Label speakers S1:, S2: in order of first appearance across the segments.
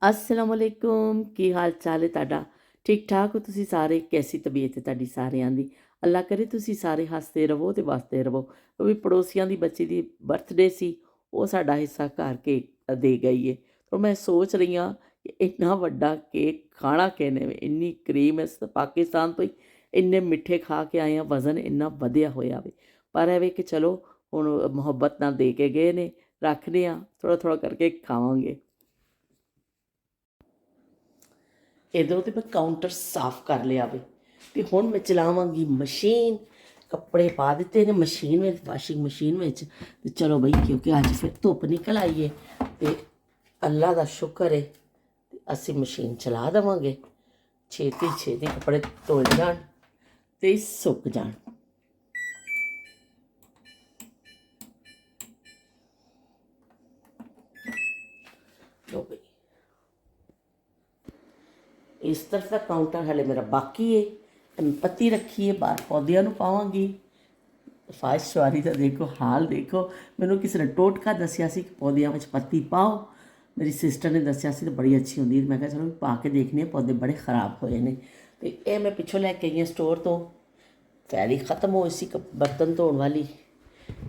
S1: अस्सलाम वालेकुम की हाल चाल है ਤੁਹਾਡਾ ठीक ठाक हो ਤੁਸੀਂ ਸਾਰੇ कैसी तबीयत है ਤੁਹਾਡੀ ਸਾਰਿਆਂ ਦੀ ਅੱਲਾ ਕਰੇ ਤੁਸੀਂ ਸਾਰੇ ਹੱਸਦੇ ਰਹੋ ਤੇ ਵਸਦੇ ਰਹੋ ਉਹ ਵੀ ਪੜੋਸੀਆਂ ਦੀ ਬੱਚੀ ਦੀ ਬਰਥਡੇ ਸੀ ਉਹ ਸਾਡਾ ਹਿੱਸਾ ਘਰ ਕੇ ਦੇ ਗਈ ਹੈ ਤਾਂ ਮੈਂ ਸੋਚ ਰਹੀ ਹਾਂ ਕਿ ਇੰਨਾ ਵੱਡਾ ਕੇਕ ਖਾਣਾ ਕਿਨੇ ਵੇ ਇੰਨੀ ਕਰੀਮ ਇਸ ਪਾਕਿਸਤਾਨ ਤੋਂ ਹੀ ਇੰਨੇ ਮਿੱਠੇ ਖਾ ਕੇ ਆਏ ਆ ਵਜ਼ਨ ਇੰਨਾ ਵਧਿਆ ਹੋਇਆ ਵੇ ਪਰ ਇਹ ਵੇ ਕਿ ਚਲੋ ਹੁਣ ਮੁਹੱਬਤ ਨਾਲ ਦੇ ਕੇ ਗਏ ਨੇ ਰੱਖਦੇ ਆ ਥੋੜਾ ਥੋੜਾ ਕਰਕੇ ਖਾਵਾਂਗੇ ਇੱਧਰੋਂ ਤੇ ਮੈਂ ਕਾਊਂਟਰ ਸਾਫ਼ ਕਰ ਲਿਆ ਵੇ ਤੇ ਹੁਣ ਮੈਂ ਚਲਾਵਾਂਗੀ ਮਸ਼ੀਨ ਕੱਪੜੇ ਪਾ ਦਿੱਤੇ ਨੇ ਮਸ਼ੀਨ ਵਿੱਚ ਵਾਸ਼ਿੰਗ ਮਸ਼ੀਨ ਵਿੱਚ ਤੇ ਚਲੋ ਬਈ ਕਿਉਂਕਿ ਅੱਜ ਫਿਰ ਧੁੱਪ ਨਿਕਲ ਆਈ ਹੈ ਤੇ ਅੱਲਾ ਦਾ ਸ਼ੁਕਰ ਹੈ ਤੇ ਅਸੀਂ ਮਸ਼ੀਨ ਚਲਾ ਦੇਵਾਂਗੇ ਛੇਤੀ ਛੇਤੀ ਕੱਪੜੇ ਧੁਲ ਜਾਣ ਤੇ ਸੁੱਕ ਜਾਣ ਲੋ ਬਈ इस तरफ का काउंटर हले मेरा बाकी है पत्ती रखी है बाहर पौधियां ਨੂੰ ਪਾਵਾਂਗੀ ਫਾਇਸ਼ਵਾਰੀ ਦਾ ਦੇਖੋ ਹਾਲ ਦੇਖੋ ਮੈਨੂੰ ਕਿਸੇ ਨੇ ਟੋਟਕਾ ਦੱਸਿਆ ਸੀ ਕਿ ਪੌਦਿਆਂ ਵਿੱਚ ਪੱਤੀ ਪਾਓ ਮੇਰੀ ਸਿਸਟਰ ਨੇ ਦੱਸਿਆ ਸੀ ਤੇ ਬੜੀ ਅੱਛੀ ਹੁੰਦੀ ਮੈਂ ਕਿਹਾ ਚਲੋ ਪਾ ਕੇ ਦੇਖਨੇ ਪੌਦੇ ਬੜੇ ਖਰਾਬ ਹੋਏ ਨੇ ਤੇ ਇਹ ਮੈਂ ਪਿੱਛੋਂ ਲੈ ਕੇ ਆਈ ਹਾਂ ਸਟੋਰ ਤੋਂ ਫੈਰੀ ਖਤਮ ਹੋਈ ਸੀ ਬਰਤਨ ਧੋਣ ਵਾਲੀ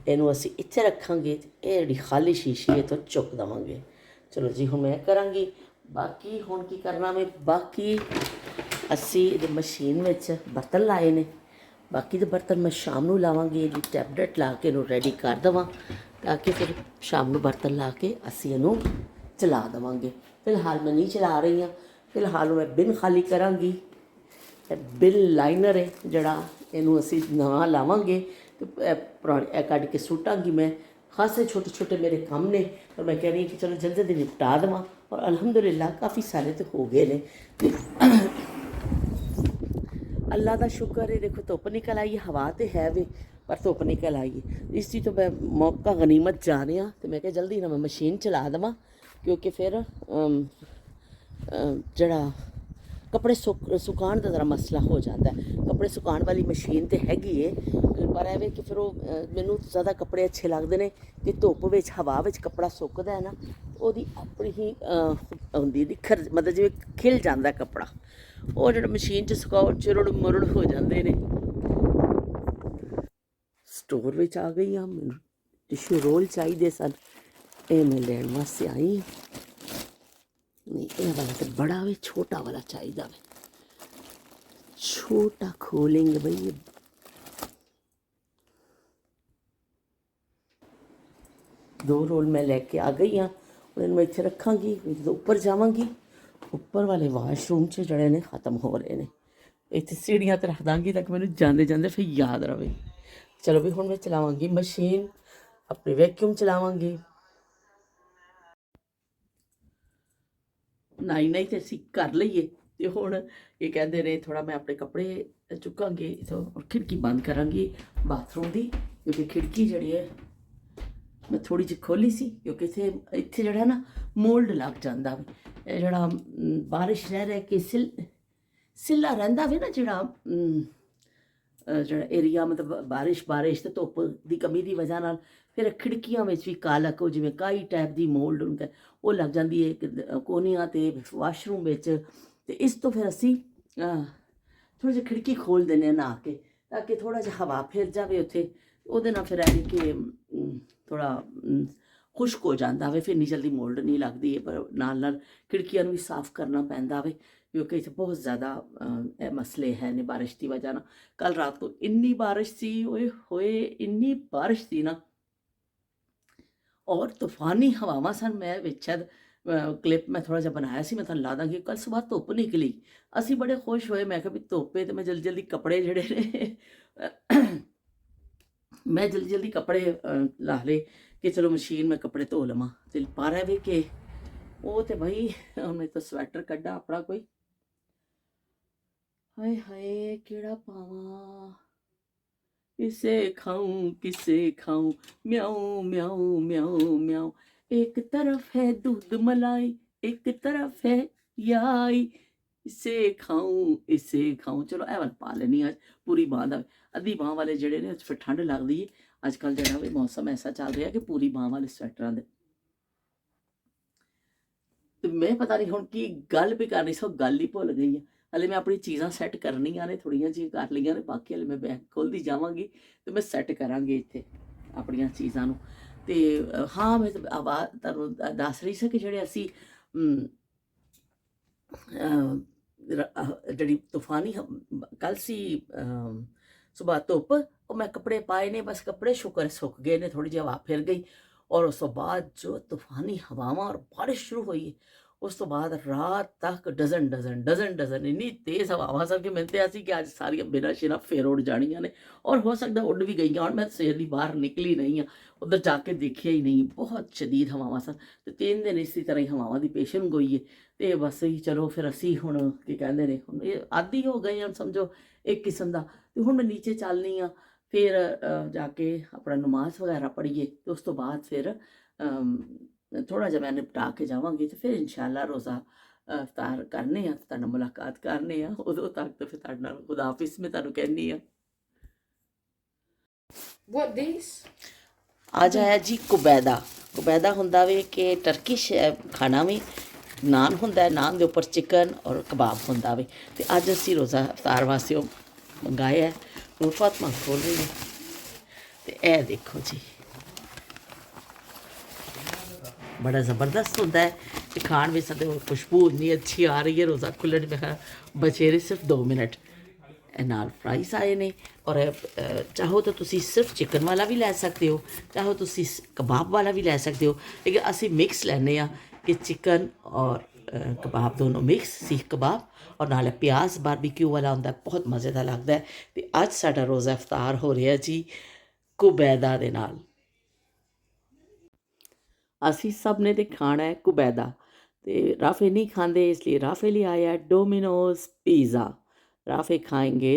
S1: ਇਹਨੂੰ ਅਸੀਂ ਇੱਥੇ ਰੱਖਾਂਗੇ ਇਹ ਜਿਹੜੀ ਖਾਲੀ ਸ਼ੀਸ਼ੀ ਹੈ ਤੋਂ ਚੁੱਕ ਦੇਵਾਂਗੇ ਚਲੋ ਜੀ ਹੁਣ ਮੈਂ ਕਰਾਂਗੀ ਬਾਕੀ ਹੁਣ ਕੀ ਕਰਨਾ ਮੈਂ ਬਾਕੀ ਅਸੀਂ ਇਹਦੇ ਮਸ਼ੀਨ ਵਿੱਚ ਬਰਤਨ ਲਾਏ ਨੇ ਬਾਕੀ ਦੇ ਬਰਤਨ ਮੈਂ ਸ਼ਾਮ ਨੂੰ ਲਾਵਾਂਗੀ ਇਹਦੀ ਟੈਬਲੇਟ ਲਾ ਕੇ ਇਹਨੂੰ ਰੈਡੀ ਕਰ ਦੇਵਾਂ ਤਾਂ ਕਿ ਫਿਰ ਸ਼ਾਮ ਨੂੰ ਬਰਤਨ ਲਾ ਕੇ ਅਸੀਂ ਇਹਨੂੰ ਚਲਾ ਦੇਵਾਂਗੇ ਫਿਲਹਾਲ ਮੈਂ ਨਹੀਂ ਚਲਾ ਰਹੀ ਹਾਂ ਫਿਲਹਾਲ ਮੈਂ ਬਿਨ ਖਾਲੀ ਕਰਾਂਗੀ ਬਿਲ ਲਾਈਨਰ ਹੈ ਜਿਹੜਾ ਇਹਨੂੰ ਅਸੀਂ ਨਵਾਂ ਲਾਵਾਂਗੇ ਤੇ ਪੁਰਾਣੇ ਇਹ ਕੱਢ ਕੇ ਸੁੱਟਾਂਗੀ ਮੈਂ ਖਾਸੇ छोटे छोटे मेरे काम ने और मैं कह रही हूँ कि चलो जल्दी जल्दी निपटा देवां और अल्हम्दुलिल्लाह काफ़ी सारे तो हो गए ने अल्लाह का शुक्र है देखो धुप निकल आई है हवा तो है वे पर धुप निकल आई है इस चीज़ तो मैं मौका गनीमत जाने तो मैं क्या जल्दी ना मैं मशीन चला देवां क्योंकि फिर जड़ा कपड़े सुकाण का जरा मसला हो जाता है कपड़े सुकाण वाली मशीन तो हैगी है पर एवें कि फिर मैनू ज़्यादा कपड़े अच्छे लगते हैं कि धुप विच हवा विच कपड़ा सुकदा है ना ਉਹਦੀ अपनी ही ਹੁੰਦੀ ਨਿਖਰ मतलब जिवें खिल जाता कपड़ा ਉਹ ਜਿਹੜਾ ਮਸ਼ੀਨ 'ਚ ਸੁਕਾਓ ਚਿਰੜ ਮੁਰੜ ਹੋ ਜਾਂਦੇ ਨੇ ਸਟੋਰ ਵਿੱਚ ਆ ਗਈ ਆ ਮੈਨੂੰ ਟਿਸ਼ੂ ਰੋਲ ਚਾਹੀਦੇ ਸਨ ਇਹ ਮੈਂ ਲੈਣ ਵਾਸਤੇ ਆਈ नहीं ये वाला तो बड़ा वे छोटा वाला चाहिए वे छोटा खोलेंगे भाई दो रोल मैं लेके आ गई हाँ और मैं इतने रखांगी जो ऊपर जावांगी ऊपर वाले वाशरूम च जड़े ने ख़त्म हो रहे हैं इतने सीढ़ियाँ तो रख दांगी ताकि मैंने जाते जाते फिर याद रहे चलो भी हुण मैं चलावांगी मशीन अपनी वैक्यूम चलावांगी नाई नाई तो असी कर लीए तो हुण ये कहते रहे थोड़ा मैं अपने कपड़े चुकांगी तो खिड़की बंद करांगी बाथरूम की क्योंकि खिड़की जी है मैं थोड़ी जी खोली सी क्योंकि इत्थे जड़ा ना मोल्ड लग जाता जड़ा बारिश रह रह के सिला रहिंदा वे ना जड़ा जड़ा एरिया मतलब बारिश बारिश तो धुप की कमी की वजह नाल फिर खिड़कियां में भी कालक जिवें काई टाइप की मोल्ड होंदा वो लग जाती है कोनियां ते वाशरूम में ते इस तो फिर असी थोड़ी जी खिड़की खोल देने नहा के ताकि थोड़ा जिहा हवा फिर जाए उत्थे ਉਹਦੇ ਨਾਲ ਫਿਰ ਐ ਕਿ ਥੋੜਾ ਖੁਸ਼ਕ ਹੋ ਜਾਂਦਾ ਵੇ ਫਿਰ ਨਹੀਂ ਜਲਦੀ ਮੋਲਡ ਨਹੀਂ ਲੱਗਦੀ ਹੈ ਪਰ ਨਾਲ ਨਾਲ ਖਿੜਕੀਆਂ ਨੂੰ ਵੀ ਸਾਫ਼ ਕਰਨਾ ਪੈਂਦਾ ਵੇ क्योंकि इतने बहुत ज़्यादा मसले हैं ने बारिश की वजह ना कल रात को इन्नी बारिश थी होए इन्नी बारिश थी ना और तूफानी हवावां सन मैं विच क्लिप मैं थोड़ा जिहा बनाया सी मैं तुहानूं ला दांगी कल सुबह धुप निकली असी बड़े खुश होए मैं कहा भी धुप है तो मैं जल्दी जल्दी कपड़े जिहड़े ने मैं जल्दी जल्दी कपड़े ला ले कि चलो मशीन में कपड़े धो लवां ते पर है भी कि वो तो भाई मैं तो स्वैटर कड्डा अपना कोई हाय हाय केड़ा पावां किसे खाऊं म्याऊं म्याऊं म्याऊं म्याऊं एक तरफ है दूध मलाई एक तरफ है याई इसे खाऊं चलो एवन पा लेनी आज पूरी बांह दा अद्धी बांह वाले जड़े ने फिर ठंड लगदी है अजकल जड़ा भी मौसम ऐसा चल रहा है कि पूरी बांह वाले स्वैटरां दे ਤੇ ਮੈਂ ਪਤਾ ਨਹੀਂ ਹੁਣ ਕੀ ਗੱਲ ਵੀ ਕਰਨੀ ਸੀ, ਉਹ ਗੱਲ ਹੀ ਭੁੱਲ ਗਈ ਆ। ਹਲੇ ਮੈਂ ਆਪਣੀ ਚੀਜ਼ਾਂ ਸੈੱਟ ਕਰਨੀਆਂ ਨੇ, ਥੋੜ੍ਹੀਆਂ ਜਿਹੀਆਂ ਕਰ ਲਈਆਂ ਨੇ, ਬਾਕੀ ਹਲੇ ਮੈਂ ਬੈਗ ਖੋਲ੍ਹਦੀ ਜਾਵਾਂਗੀ ਤੇ ਮੈਂ ਸੈੱਟ ਕਰਾਂਗੀ ਇੱਥੇ ਆਪਣੀਆਂ ਚੀਜ਼ਾਂ ਨੂੰ। ਤੇ ਹਾਂ ਮੈਂ ਆਵਾਜ਼ ਤੁਹਾਨੂੰ ਦੱਸ ਰਹੀ ਸੀ ਕਿ ਜਿਹੜੇ ਅਸੀਂ ਜਿਹੜੀ ਤੂਫਾਨੀ ਕੱਲ੍ਹ ਸੀ ਸੁਬਾਹ ਧੁੱਪ, ਉਹ ਮੈਂ ਕੱਪੜੇ ਪਾਏ ਨੇ, ਬਸ ਕੱਪੜੇ ਸ਼ੁਕਰ ਸੁੱਕ ਗਏ ਨੇ, ਥੋੜ੍ਹੀ ਜਿਹੀ ਹਵਾ ਫਿਰ ਗਈ। ਔਰ ਉਸ ਤੋਂ ਬਾਅਦ ਜੋ ਤੂਫਾਨੀ ਹਵਾਵਾਂ ਔਰ ਬਾਰਿਸ਼ ਸ਼ੁਰੂ ਹੋਈ, ਉਸ ਤੋਂ ਬਾਅਦ ਰਾਤ ਤੱਕ ਡਜ਼ਨ ਇੰਨੀ ਤੇਜ਼ ਹਵਾਵਾਂ ਸਨ ਕਿ ਮੈਨੂੰ ਤਾਂ ਸੀ ਕਿ ਅੱਜ ਸਾਰੀਆਂ ਬਿਨਾਂ ਸ਼ੇਰਾਂ ਫਿਰ ਉੱਡ ਜਾਣੀਆਂ ਨੇ, ਔਰ ਹੋ ਸਕਦਾ ਉੱਡ ਵੀ ਗਈਆਂ। ਹੁਣ ਮੈਂ ਸਵੇਰ ਦੀ ਬਾਹਰ ਨਿਕਲੀ ਨਹੀਂ ਹਾਂ, ਉੱਧਰ ਜਾ ਕੇ ਦੇਖਿਆ ਹੀ ਨਹੀਂ, ਬਹੁਤ ਸ਼ਦੀਦ ਹਵਾਵਾਂ ਸਨ। ਤੇ 3 ਦਿਨ ਇਸੇ ਤਰ੍ਹਾਂ ਹੀ ਹਵਾਵਾਂ ਦੀ ਪੇਸ਼ਨ ਗੋਈ ਹੈ। ਤੇ ਬਸ ਹੀ ਚਲੋ ਫਿਰ ਅਸੀਂ ਹੁਣ ਕੀ ਕਹਿੰਦੇ ਨੇ, ਹੁਣ ਇਹ ਆਦੀ ਹੋ ਗਏ ਹਾਂ ਸਮਝੋ ਇੱਕ ਕਿਸਮ ਦਾ। ਤੇ ਹੁਣ ਮੈਂ ਨੀਚੇ ਚੱਲਨੀ ਹਾਂ, ਫਿਰ ਜਾ ਕੇ ਆਪਣਾ ਨਮਾਜ਼ ਵਗੈਰਾ ਪੜ੍ਹੀਏ ਤੇ ਉਸ ਤੋਂ ਬਾਅਦ ਫਿਰ ਥੋੜ੍ਹਾ ਜਿਹਾ ਮੈਂ ਨਿਪਟਾ ਕੇ ਜਾਵਾਂਗੀ ਤੇ ਫਿਰ ਇਨਸ਼ਾਅੱਲਾ ਰੋਜ਼ਾ ਇਫਤਾਰ ਕਰਨੇ ਆ, ਤੁਹਾਡੇ ਨਾਲ ਮੁਲਾਕਾਤ ਕਰਨੇ ਆ। ਉਦੋਂ ਤੱਕ ਤਾਂ ਫਿਰ ਤੁਹਾਡੇ ਨਾਲ ਖੁਦਾ ਹਾਫਿਜ਼ ਮੈਂ ਤੁਹਾਨੂੰ ਕਹਿੰਦੀ ਹਾਂ।
S2: What this?
S1: ਅੱਜ ਆਇਆ ਜੀ ਕੁਬੈਦਾ। ਕੁਬੈਦਾ ਹੁੰਦਾ ਵੇ ਕਿ ਟਰਕਿਸ਼ ਖਾਣਾ ਵੀ, ਨਾਨ ਹੁੰਦਾ ਹੈ, ਨਾਨ ਦੇ ਉੱਪਰ ਚਿਕਨ ਔਰ ਕਬਾਬ ਹੁੰਦਾ ਵੇ। ਤੇ ਅੱਜ ਅਸੀਂ ਰੋਜ਼ਾ ਇਫਤਾਰ ਵਾਸਤੇ ਉਹ ਮੰਗਾਇਆ ਹੈ। ਹੁਣ ਫਾਤਮਾ ਖੋਲ ਰਹੀ ਹੈ ਤੇ ਇਹ ਦੇਖੋ ਜੀ, ਬੜਾ ਜ਼ਬਰਦਸਤ ਹੁੰਦਾ ਹੈ ਤੇ ਖਾਣ ਵਿੱਚ ਸਾਡੇ ਖੁਸ਼ਬੂ ਇੰਨੀ ਅੱਛੀ ਆ ਰਹੀ ਹੈ। ਰੋਜ਼ਾ ਖੁੱਲ੍ਹਣ ਮੈਂ ਕਿਹਾ ਬਚੇ ਨੇ ਸਿਰਫ 2 ਮਿੰਟ। ਇਹ ਨਾਲ ਫਰਾਈਸ ਆਏ ਨੇ, ਔਰ ਚਾਹੋ ਤਾਂ ਤੁਸੀਂ ਸਿਰਫ ਚਿਕਨ ਵਾਲਾ ਵੀ ਲੈ ਸਕਦੇ ਹੋ, ਚਾਹੋ ਤੁਸੀਂ ਕਬਾਬ ਵਾਲਾ ਵੀ ਲੈ ਸਕਦੇ ਹੋ, ਲੇਕਿਨ ਅਸੀਂ ਮਿਕਸ ਲੈਂਦੇ ਹਾਂ ਕਿ ਚਿਕਨ ਔਰ ਕਬਾਬ ਦੋਨੋਂ ਮਿਕਸ, ਸੀਖ ਕਬਾਬ, ਔਰ ਨਾਲ ਪਿਆਜ਼ ਬਾਰਬੀਕਿਊ ਵਾਲਾ ਹੁੰਦਾ, ਬਹੁਤ ਮਜ਼ੇ ਦਾ ਲੱਗਦਾ ਹੈ। ਤੇ ਅੱਜ ਸਾਡਾ ਰੋਜ਼ਾ ਇਫਤਾਰ ਹੋ ਰਿਹਾ ਜੀ ਕੁਬੈਦਾ ਦੇ ਨਾਲ। ਅਸੀਂ ਸਭ ਨੇ ਤੇ ਖਾਣਾ ਹੈ ਕੁਬੈਦਾ, ਤੇ ਰਾਫੇ नहीं खाते इसलिए राफे ले आया डोमिनोज पिज़्ज़ा। राफे खाएंगे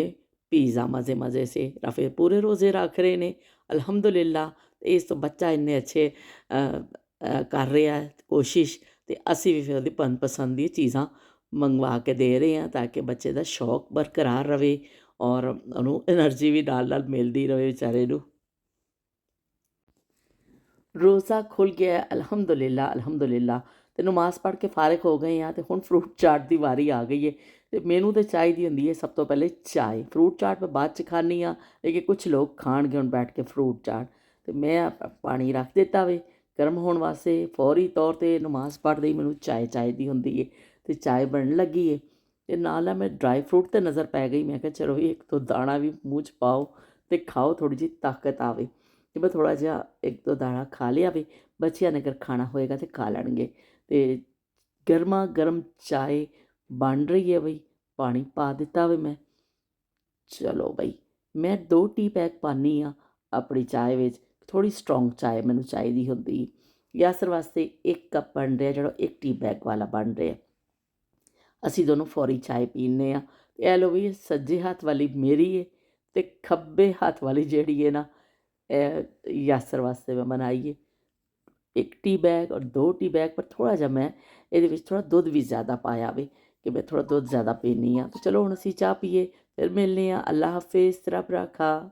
S1: पिज़्ज़ा मज़े मज़े से। राफे पूरे रोज़े रख रहे ने अल्हम्दुलिल्लाह। ਤੇ ਇਸ ਤੋਂ ਬੱਚਾ ਇੰਨੇ ਅੱਛੇ ਕਰ ਰਿਹਾ ਕੋਸ਼ਿਸ਼, ਤੇ ਅਸੀਂ ਵੀ ਫਿਰ ਉਹਦੀ ਮਨਪਸੰਦ ਦੀਆਂ ਚੀਜ਼ਾਂ ਮੰਗਵਾ ਕੇ ਦੇ ਰਹੇ ਹਾਂ ਤਾਂ ਕਿ ਬੱਚੇ ਦਾ ਸ਼ੌਕ ਬਰਕਰਾਰ ਰਵੇ ਔਰ ਉਹਨੂੰ ਐਨਰਜੀ ਵੀ ਨਾਲ ਨਾਲ ਮਿਲਦੀ ਰਵੇ ਵਿਚਾਰੇ ਨੂੰ। ਰੋਜ਼ਾ ਖੁੱਲ੍ਹ ਗਿਆ ਅਲਹਮਦੁਲਿਲਾ ਅਲਹਮਦੁਲਿਲਾ। ਤੇ ਨਮਾਜ਼ ਪੜ੍ਹ ਕੇ ਫਾਰਿਗ ਹੋ ਗਏ ਹਾਂ, ਤੇ ਹੁਣ ਫਰੂਟ ਚਾਟ ਦੀ ਵਾਰੀ ਆ ਗਈ ਹੈ। ਤੇ ਮੈਨੂੰ ਤਾਂ ਚਾਹੀਦੀ ਹੁੰਦੀ ਹੈ ਸਭ ਤੋਂ ਪਹਿਲੇ ਚਾਏ। ਫਰੂਟ ਚਾਟ ਮੈਂ ਬਾਅਦ 'ਚ ਖਾਂਦੀ ਹਾਂ, ਲੇਕਿਨ ਕੁਛ ਲੋਕ ਖਾਣਗੇ ਹੁਣ ਬੈਠ ਕੇ ਫਰੂਟ ਚਾਟ। ਤੇ ਮੈਂ ਪਾਣੀ ਰੱਖ ਦਿੱਤਾ ਵੇ ਗਰਮ ਹੋਣ ਵਾਸਤੇ। ਫੌਰੀ ਤੌਰ 'ਤੇ ਨਮਾਜ਼ ਪੜ੍ਹਦੇ ਹੀ ਮੈਨੂੰ ਚਾਏ ਚਾਹੀਦੀ ਹੁੰਦੀ ਹੈ, ਤੇ ਚਾਏ ਬਣਨ ਲੱਗੀ ਹੈ। ਤੇ ਨਾਲ ਮੈਂ ਡਰਾਈ ਫਰੂਟ 'ਤੇ ਨਜ਼ਰ ਪੈ ਗਈ, ਮੈਂ ਕਿਹਾ ਚਲੋ ਵੀ ਇੱਕ ਦੋ ਦਾਣਾ ਵੀ ਮੂੰਹ 'ਚ ਪਾਓ ਅਤੇ ਖਾਓ, ਥੋੜ੍ਹੀ ਜਿਹੀ ਤਾਕਤ ਆਵੇ। ਤੇ ਮੈਂ ਥੋੜ੍ਹਾ ਜਿਹਾ ਇੱਕ ਦੋ ਦਾਣਾ ਖਾ ਲਿਆ ਵੀ, ਬੱਚਿਆਂ ਨੇ ਅਗਰ ਖਾਣਾ ਹੋਏਗਾ ਤਾਂ ਖਾ ਲੈਣਗੇ। ਤੇ ਗਰਮਾ ਗਰਮ ਚਾਏ ਬਣ ਰਹੀ ਹੈ ਬਈ, ਪਾਣੀ ਪਾ ਦਿੱਤਾ ਵੇ ਮੈਂ। ਚਲੋ ਬਈ, ਮੈਂ 2 ਟੀ ਬੈਗ ਪਾਉਂਦੀ ਹਾਂ ਆਪਣੀ ਚਾਏ ਵਿੱਚ। ਥੋੜ੍ਹੀ ਸਟਰੋਂਗ ਚਾਏ ਮੈਨੂੰ ਚਾਹੀਦੀ ਹੁੰਦੀ। ਯਾਸਰ ਵਾਸਤੇ 1 ਕੱਪ ਬਣ ਰਿਹਾ, ਜਿਹੜਾ 1 ਟੀ ਬੈਗ ਵਾਲਾ ਬਣ ਰਿਹਾ। ਅਸੀਂ ਦੋਨੋਂ ਫੌਰੀ ਚਾਏ ਪੀਂਦੇ ਹਾਂ। ਅਤੇ ਇਹ ਲਓ ਵੀ ਸੱਜੇ ਹੱਥ ਵਾਲੀ ਮੇਰੀ ਹੈ, ਅਤੇ ਖੱਬੇ ਹੱਥ ਵਾਲੀ ਜਿਹੜੀ ਹੈ ਨਾ, ਇਹ ਯਾਸਰ ਵਾਸਤੇ ਮੈਂ ਬਣਾਈ ਹੈ। 1 ਟੀ ਬੈਗ ਔਰ 2 ਟੀ ਬੈਗ, ਪਰ ਥੋੜ੍ਹਾ ਜਿਹਾ ਮੈਂ ਇਹਦੇ ਵਿੱਚ ਥੋੜ੍ਹਾ ਦੁੱਧ ਵੀ ਜ਼ਿਆਦਾ ਪਾਇਆ ਵੇ ਕਿ ਮੈਂ ਥੋੜ੍ਹਾ ਦੁੱਧ ਜ਼ਿਆਦਾ ਪੀਂਦੀ ਹਾਂ। ਤਾਂ ਚਲੋ ਹੁਣ ਅਸੀਂ ਚਾਹ ਪੀਏ, ਫਿਰ ਮਿਲਦੇ ਹਾਂ। ਅੱਲਾ ਹਾਫਿਜ਼, ਰੱਬ ਰਾਖਾ।